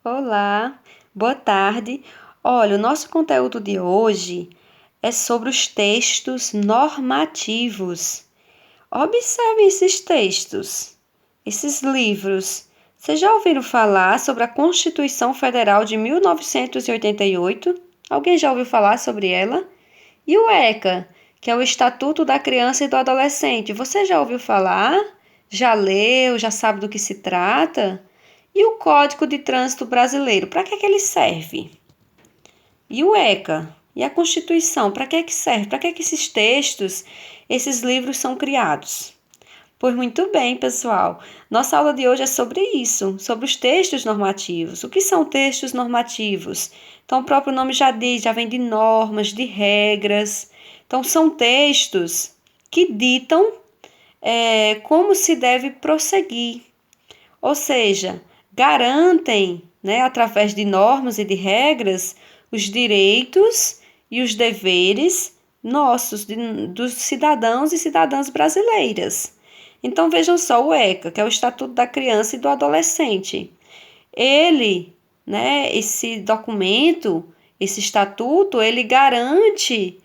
Olá, boa tarde. Olha, o nosso conteúdo de hoje é sobre os textos normativos. Observe esses textos, esses livros. Vocês já ouviram falar sobre a Constituição Federal de 1988? Alguém já ouviu falar sobre ela? E o ECA, que é o Estatuto da Criança e do Adolescente. Você já ouviu falar? Já leu? Já sabe do que se trata? E o Código de Trânsito Brasileiro, para que ele serve? E o ECA? E a Constituição, para que serve? Para que esses textos, esses livros são criados? Pois muito bem, pessoal. Nossa aula de hoje é sobre isso, sobre os textos normativos. O que são textos normativos? Então, o próprio nome já diz, já vem de normas, de regras. Então, são textos que ditam como se deve prosseguir. Ou seja, garantem, né, através de normas e de regras, os direitos e os deveres nossos, dos cidadãos e cidadãs brasileiras. Então vejam só o ECA, que é o Estatuto da Criança e do Adolescente. Ele, né, esse documento, esse estatuto, ele garante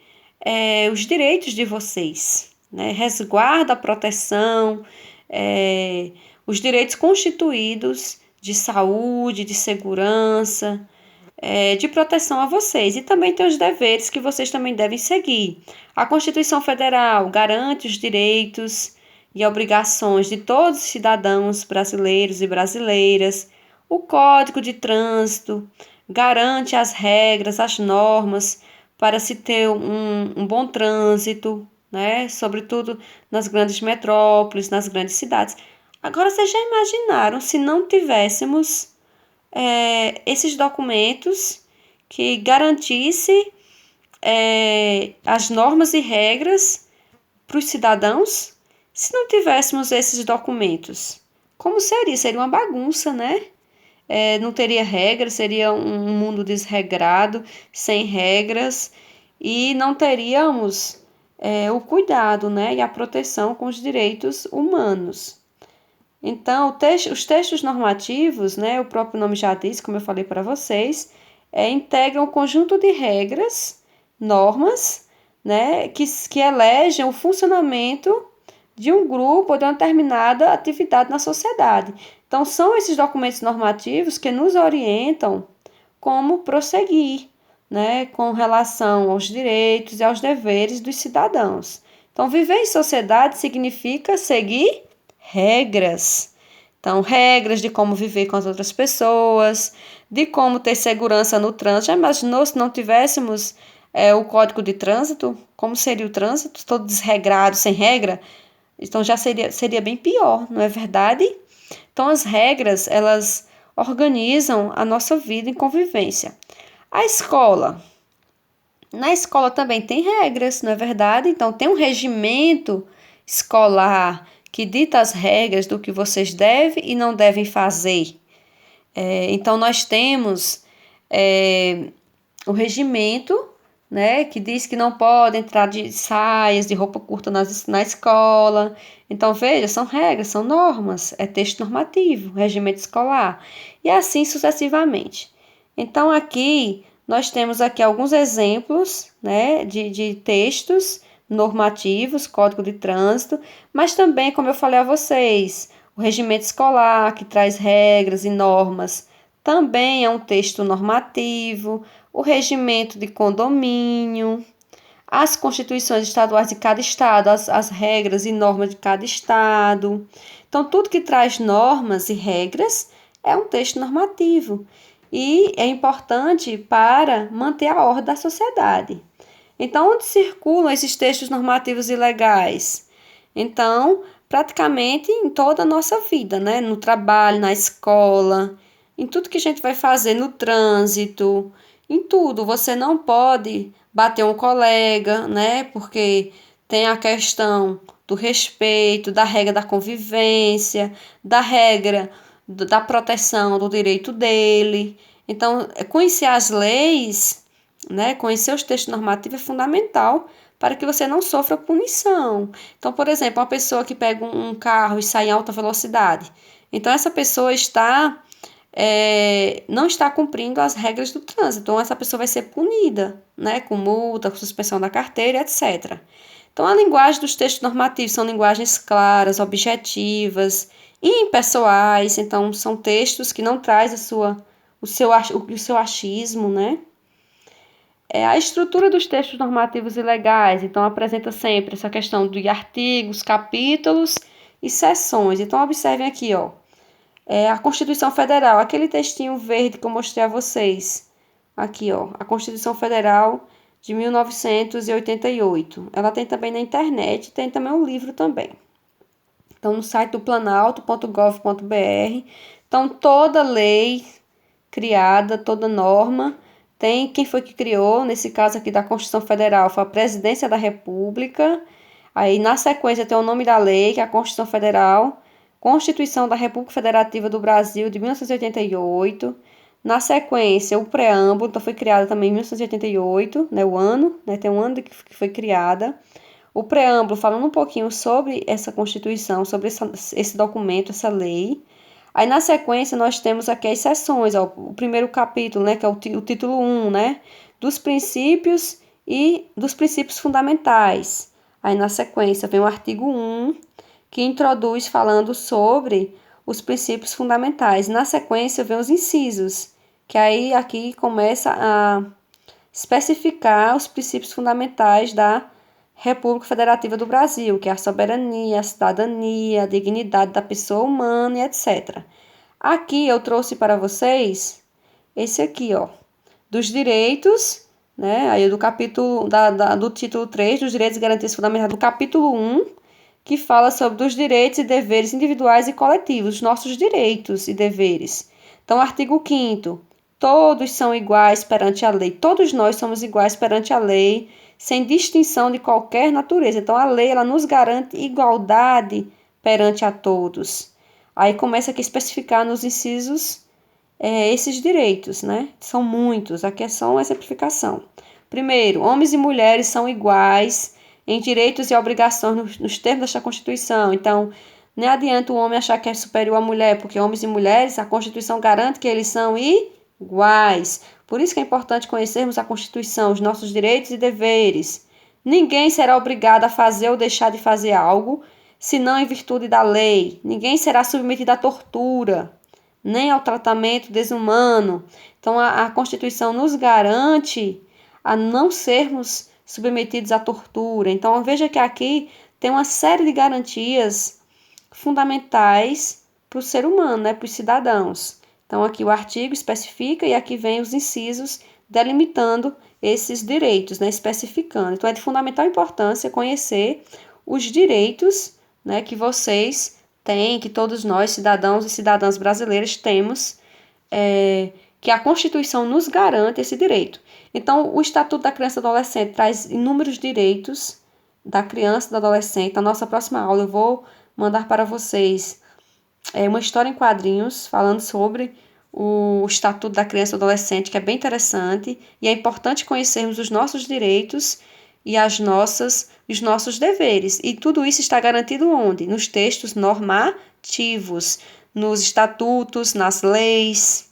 os direitos de vocês, né? Resguarda a proteção, os direitos constituídos de saúde, de segurança, de proteção a vocês. E também tem os deveres que vocês também devem seguir. A Constituição Federal garante os direitos e obrigações de todos os cidadãos brasileiros e brasileiras. O Código de Trânsito garante as regras, as normas para se ter um bom trânsito, né? Sobretudo nas grandes metrópoles, nas grandes cidades. Agora, vocês já imaginaram se não tivéssemos esses documentos que garantisse as normas e regras para os cidadãos? Se não tivéssemos esses documentos, como seria? Seria uma bagunça, né? Não teria regras, seria um mundo desregrado, sem regras, e não teríamos o cuidado, né, e a proteção com os direitos humanos. Então, os textos normativos, né, o próprio nome já diz, como eu falei para vocês, integram um conjunto de regras, normas, né, que elegem o funcionamento de um grupo ou de uma determinada atividade na sociedade. Então, são esses documentos normativos que nos orientam como prosseguir, né, com relação aos direitos e aos deveres dos cidadãos. Então, viver em sociedade significa seguir regras. Então, regras de como viver com as outras pessoas, de como ter segurança no trânsito. Já imaginou se não tivéssemos o Código de Trânsito? Como seria o trânsito? Todo desregrado, sem regra? Então, já seria bem pior, não é verdade? Então, as regras, elas organizam a nossa vida em convivência. A escola. Na escola também tem regras, não é verdade? Então, tem um regimento escolar que dita as regras do que vocês devem e não devem fazer. Então, nós temos o regimento, né, que diz que não pode entrar de saias, de roupa curta na escola. Então, veja, são regras, são normas, é texto normativo, regimento escolar, e assim sucessivamente. Então, aqui, nós temos aqui alguns exemplos, né, de textos normativos, Código de Trânsito, mas também, como eu falei a vocês, o regimento escolar, que traz regras e normas, também é um texto normativo, o regimento de condomínio, as constituições estaduais de cada estado, as regras e normas de cada estado. Então, tudo que traz normas e regras é um texto normativo e é importante para manter a ordem da sociedade. Então, onde circulam esses textos normativos e legais? Então, praticamente em toda a nossa vida, né? No trabalho, na escola, em tudo que a gente vai fazer, no trânsito, em tudo. Você não pode bater um colega, né? Porque tem a questão do respeito, da regra da convivência, da regra da proteção do direito dele. Então, conhecer as leis, né? Conhecer os textos normativos é fundamental para que você não sofra punição. Então, por exemplo, uma pessoa que pega um carro e sai em alta velocidade. Então, essa pessoa está não está cumprindo as regras do trânsito. Então, essa pessoa vai ser punida, né, com multa, com suspensão da carteira, etc. Então, a linguagem dos textos normativos são linguagens claras, objetivas, impessoais. Então, são textos que não trazem o seu achismo, né? A estrutura dos textos normativos e legais, então, apresenta sempre essa questão de artigos, capítulos e seções. Então, observem aqui, ó. A Constituição Federal, aquele textinho verde que eu mostrei a vocês. Aqui, ó, a Constituição Federal de 1988. Ela tem também na internet, tem também um livro também. Então, no site do planalto.gov.br. Então, toda lei criada, toda norma, tem quem foi que criou, nesse caso aqui da Constituição Federal, foi a Presidência da República. Aí, na sequência, tem o nome da lei, que é a Constituição Federal, Constituição da República Federativa do Brasil de 1988. Na sequência, o preâmbulo, então foi criada também em 1988, né, o ano, né, tem um ano que foi criada. O preâmbulo falando um pouquinho sobre essa Constituição, sobre esse documento, essa lei. Aí, na sequência, nós temos aqui as seções, ó, o primeiro capítulo, né, que é o título 1, né, dos princípios e dos princípios fundamentais. Aí, na sequência, vem o artigo 1, que introduz falando sobre os princípios fundamentais. Na sequência, vem os incisos, que aí aqui começa a especificar os princípios fundamentais da República Federativa do Brasil, que é a soberania, a cidadania, a dignidade da pessoa humana e etc. Aqui eu trouxe para vocês esse aqui, ó, dos direitos, né, aí do capítulo, do título 3, dos direitos e garantias fundamentais, do capítulo 1, que fala sobre os direitos e deveres individuais e coletivos, os nossos direitos e deveres. Então, artigo 5º, todos são iguais perante a lei, todos nós somos iguais perante a lei, sem distinção de qualquer natureza. Então, a lei, ela nos garante igualdade perante a todos. Aí começa aqui a especificar nos incisos esses direitos, né? São muitos, aqui é só uma exemplificação. Primeiro, homens e mulheres são iguais em direitos e obrigações nos termos desta Constituição. Então, não adianta o homem achar que é superior à mulher, porque homens e mulheres, a Constituição garante que eles são iguais. Por isso que é importante conhecermos a Constituição, os nossos direitos e deveres. Ninguém será obrigado a fazer ou deixar de fazer algo, senão em virtude da lei. Ninguém será submetido à tortura, nem ao tratamento desumano. Então, a Constituição nos garante a não sermos submetidos à tortura. Então, veja que aqui tem uma série de garantias fundamentais para o ser humano, né, para os cidadãos. Então, aqui o artigo especifica e aqui vem os incisos delimitando esses direitos, né, especificando. Então, é de fundamental importância conhecer os direitos, né, que vocês têm, que todos nós, cidadãos e cidadãs brasileiras, temos, que a Constituição nos garante esse direito. Então, o Estatuto da Criança e do Adolescente traz inúmeros direitos da criança e do adolescente. Na nossa próxima aula, eu vou mandar para vocês uma história em quadrinhos falando sobre o Estatuto da Criança e do Adolescente, que é bem interessante, e é importante conhecermos os nossos direitos e os nossos deveres. E tudo isso está garantido onde? Nos textos normativos, nos estatutos, nas leis.